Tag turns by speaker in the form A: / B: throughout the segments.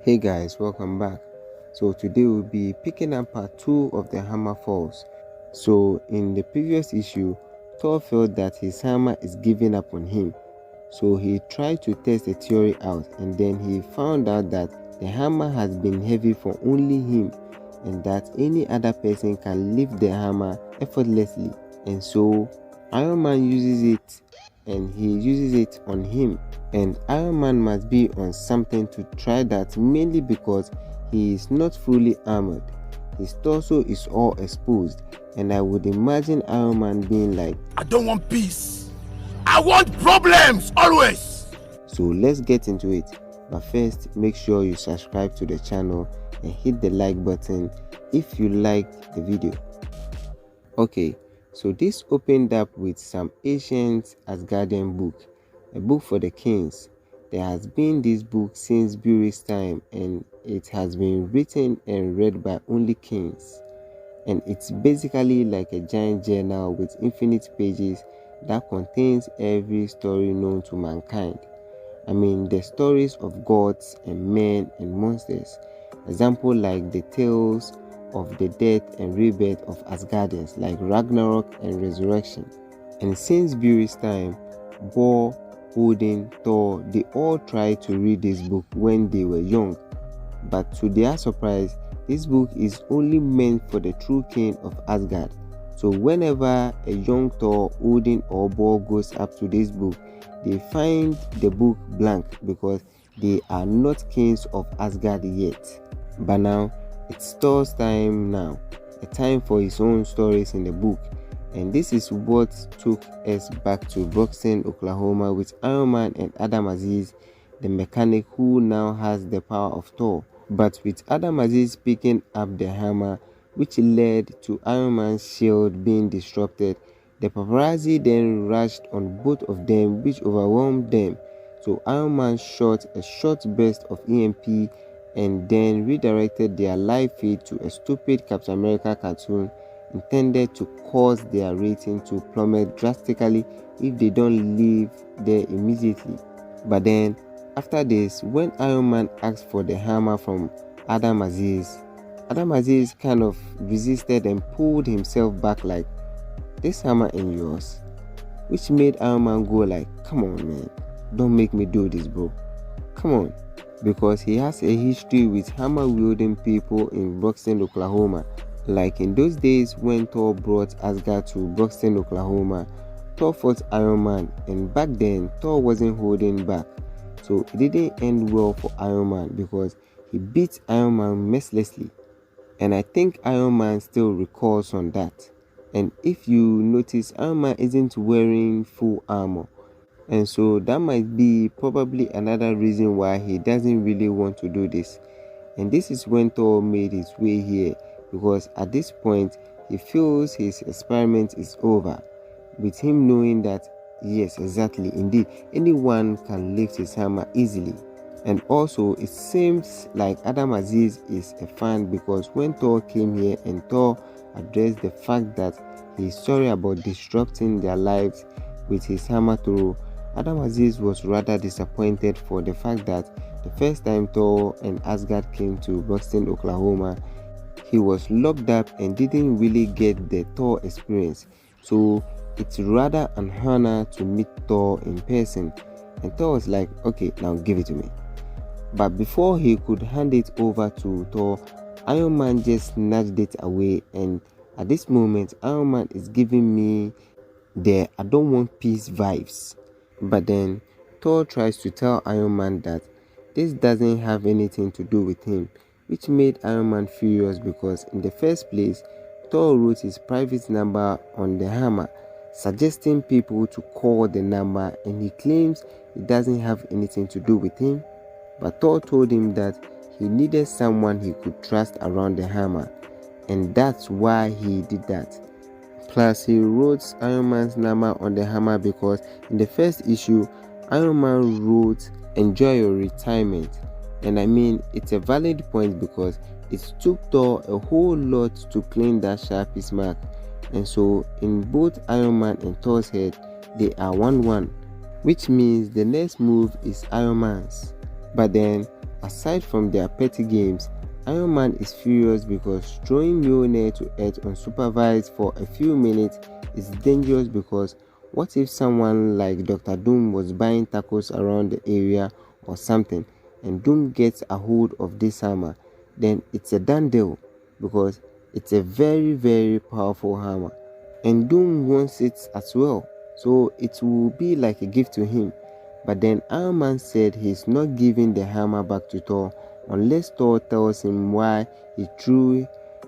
A: Hey guys, welcome back. So today we'll be picking up part 2 of the Hammerfalls. So in the previous issue, Thor felt that his hammer is giving up on him. So he tried to test the theory out, and then he found out that the hammer has been heavy for only him and that any other person can lift the hammer effortlessly. And so Iron Man uses it, and he uses it on him, and Iron Man must be on something to try that, mainly because he is not fully armored. His torso is all exposed, and I would imagine Iron Man being like,
B: I don't want peace, I want problems always.
A: So let's get into it. But first, make sure you subscribe to the channel and hit the like button if you liked the video. Okay, so this opened up with some ancient Asgardian book, a book for the kings. There has been this book since Beowulf's time, and it has been written and read by only kings. And it's basically like a giant journal with infinite pages that contains every story known to mankind. I mean, the stories of gods and men and monsters. Example like the tales of the death and rebirth of Asgardians, like Ragnarok and Resurrection. And since Beowulf's time, Thor, Odin, Thor, they all tried to read this book when they were young. But to their surprise, this book is only meant for the true king of Asgard. So whenever a young Thor, Odin or Thor goes up to this book, they find the book blank because they are not kings of Asgard yet. But now, it's Thor's time now, a time for his own stories in the book. And this is what took us back to Buxton, Oklahoma, with Iron Man and Adam Aziz, the mechanic who now has the power of Thor. But with Adam Aziz picking up the hammer, which led to Iron Man's shield being disrupted, the paparazzi then rushed on both of them, which overwhelmed them. So Iron Man shot a short burst of EMP and then redirected their live feed to a stupid Captain America cartoon intended to cause their rating to plummet drastically if they don't leave there immediately. But then, after this, when Iron Man asked for the hammer from Adam Aziz kind of resisted and pulled himself back like, "This hammer ain't yours," which made Iron Man go like, "Come on man, don't make me do this bro, come on," because he has a history with hammer wielding people in Buxton, Oklahoma. Like in those days when Thor brought Asgard to Buxton, Oklahoma, Thor fought Iron Man, and back then Thor wasn't holding back. So it didn't end well for Iron Man because he beat Iron Man mercilessly. And I think Iron Man still recalls on that. And if you notice, Iron Man isn't wearing full armor. And so that might be probably another reason why he doesn't really want to do this. And this is when Thor made his way here, because at this point he feels his experiment is over, with him knowing that yes, exactly, indeed, anyone can lift his hammer easily. And also it seems like Adam Aziz is a fan, because when Thor came here and Thor addressed the fact that he's sorry about disrupting their lives with his hammer throw, Adam Aziz was rather disappointed for the fact that the first time Thor and Asgard came to Buxton, Oklahoma, he was locked up and didn't really get the Thor experience. So it's rather an honor to meet Thor in person. And Thor was like, "Okay, now give it to me." But before he could hand it over to Thor, Iron Man just snatched it away. And at this moment, Iron Man is giving me the "I don't want peace" vibes. But then Thor tries to tell Iron Man that this doesn't have anything to do with him, which made Iron Man furious because in the first place, Thor wrote his private number on the hammer, suggesting people to call the number, and he claims it doesn't have anything to do with him. But Thor told him that he needed someone he could trust around the hammer, and that's why he did that. Plus, he wrote Iron Man's number on the hammer because in the first issue, Iron Man wrote "Enjoy your retirement." And I mean, it's a valid point because it took Thor a whole lot to claim that Sharpie's mark. And so in both Iron Man and Thor's head, they are 1-1, which means the next move is Iron Man's. But then Aside from their petty games, Iron Man is furious because throwing Mjolnir to Earth unsupervised for a few minutes is dangerous, because what if someone like Dr. Doom was buying tacos around the area or something, and Doom gets a hold of this hammer? Then it's a done deal, because it's a very, very powerful hammer, and Doom wants it as well, so it will be like a gift to him. But then Iron Man said he's not giving the hammer back to Thor unless Thor tells him why he threw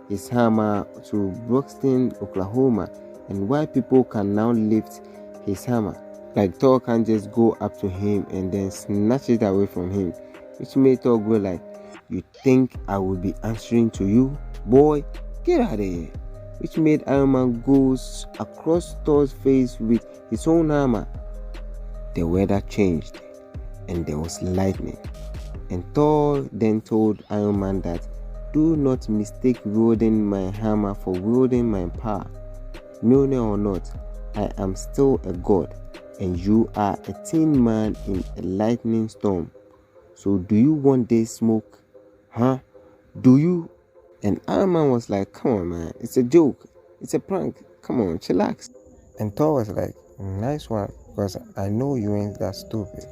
A: his hammer to Broxton, Oklahoma, and why people can now lift his hammer. Like, Thor can't just go up to him and then snatch it away from him, which made Thor go like, "You think I would be answering to you? Boy, get out of here." Which made Iron Man goes across Thor's face with his own hammer. The weather changed and there was lightning, and Thor then told Iron Man that, "Do not mistake wielding my hammer for wielding my power. Mjolnir or not, I am still a god, and you are a tin man in a lightning storm. So do you want this smoke? Huh? Do you?" And Iron Man was like, "Come on, man, it's a joke, it's a prank, come on, chillax." And Thor was like, "Nice one, because I know you ain't that stupid."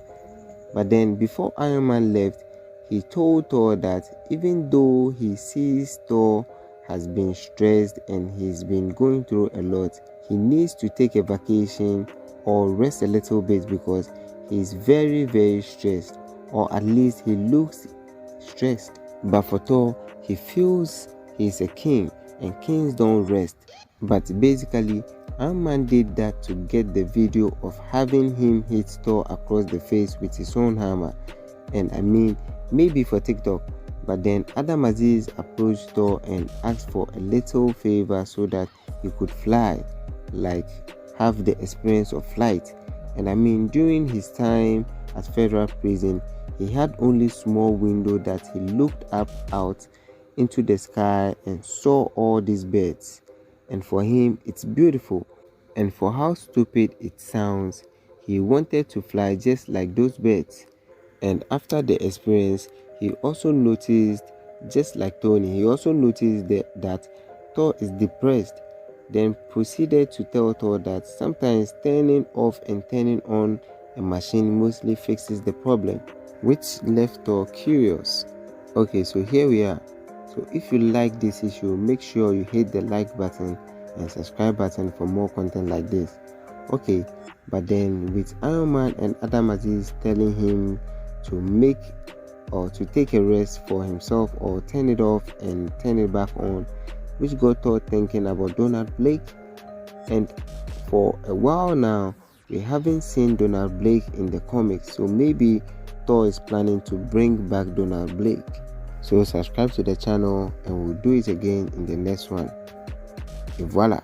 A: But then before Iron Man left, he told Thor that even though he sees Thor has been stressed and he's been going through a lot, he needs to take a vacation or rest a little bit, because he's very, very stressed, or at least he looks stressed. But for Thor, he feels he's a king and kings don't rest. But basically, Iron Man did that to get the video of having him hit Thor across the face with his own hammer. And I mean, maybe for TikTok. But then Adam Aziz approached Thor and asked for a little favor so that he could fly, like have the experience of flight. And I mean, during his time at federal prison, he had only small window that he looked up out into the sky and saw all these birds. And for him, it's beautiful. And for how stupid it sounds, he wanted to fly just like those birds. And after the experience, he also noticed, just like Tony, he also noticed that Thor is depressed. Then proceeded to tell Thor that sometimes turning off and turning on a machine mostly fixes the problem, which left Thor curious. Okay, so here we are. So if you like this issue, make sure you hit the like button and subscribe button for more content like this. Okay, but then with Iron Man and Adam Aziz telling him to make or to take a rest for himself or turn it off and turn it back on, which got Thor thinking about Donald Blake. And for a while now, we haven't seen Donald Blake in the comics, so maybe Thor is planning to bring back Donald Blake. So subscribe to the channel and we'll do it again in the next one. Et voilà.